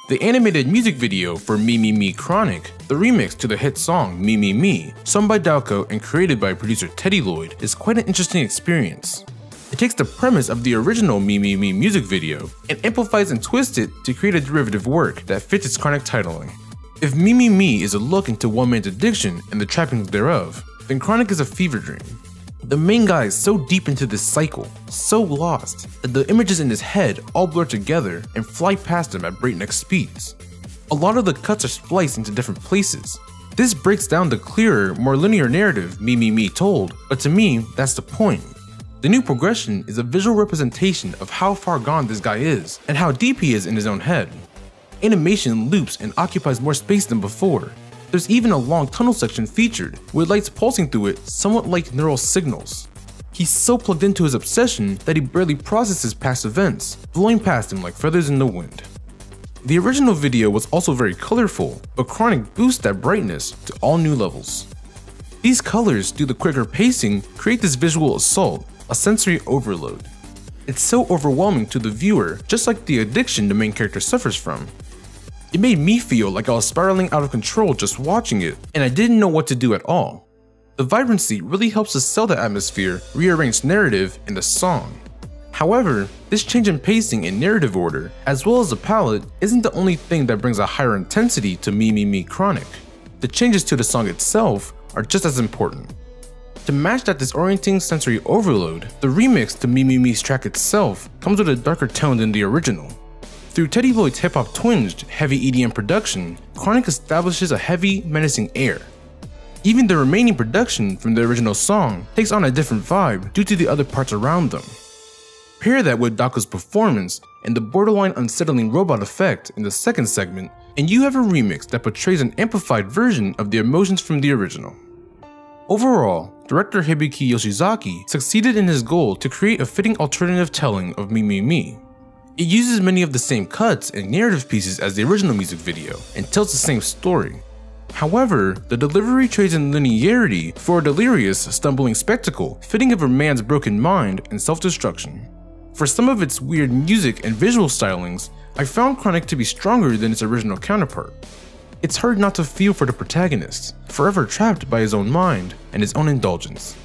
The animated music video for Me Me Me Chronic, the remix to the hit song Me Me Me, sung by Daoko and created by producer Teddyloid, is quite an interesting experience. It takes the premise of the original Me Me Me music video and amplifies and twists it to create a derivative work that fits its Chronic titling. If Me Me Me is a look into one man's addiction and the trappings thereof, then Chronic is a fever dream. The main guy is so deep into this cycle, so lost, that the images in his head all blur together and fly past him at breakneck speeds. A lot of the cuts are spliced into different places. This breaks down the clearer, more linear narrative Me Me Me told, but to me, that's the point. The new progression is a visual representation of how far gone this guy is, and how deep he is in his own head. Animation loops and occupies more space than before. There's even a long tunnel section featured, with lights pulsing through it somewhat like neural signals. He's so plugged into his obsession that he barely processes past events, blowing past him like feathers in the wind. The original video was also very colorful, but Chronic boosts that brightness to all new levels. These colors, through the quicker pacing, create this visual assault, a sensory overload. It's so overwhelming to the viewer, just like the addiction the main character suffers from. It made me feel like I was spiraling out of control just watching it, and I didn't know what to do at all. The vibrancy really helps to sell the atmosphere, rearrange narrative, and the song. However, this change in pacing and narrative order, as well as the palette, isn't the only thing that brings a higher intensity to Me Me Me Chronic. The changes to the song itself are just as important. To match that disorienting sensory overload, the remix to Me Me Me's track itself comes with a darker tone than the original. Through Teddyloid's hip-hop twinged, heavy EDM production, Chronic establishes a heavy, menacing air. Even the remaining production from the original song takes on a different vibe due to the other parts around them. Pair that with Daoko's performance and the borderline unsettling robot effect in the second segment, and you have a remix that portrays an amplified version of the emotions from the original. Overall, director Hibiki Yoshizaki succeeded in his goal to create a fitting alternative telling of Me Me Me. It uses many of the same cuts and narrative pieces as the original music video and tells the same story. However, the delivery trades in linearity for a delirious, stumbling spectacle fitting of a man's broken mind and self-destruction. For some of its weird music and visual stylings, I found Chronic to be stronger than its original counterpart. It's hard not to feel for the protagonist, forever trapped by his own mind and his own indulgence.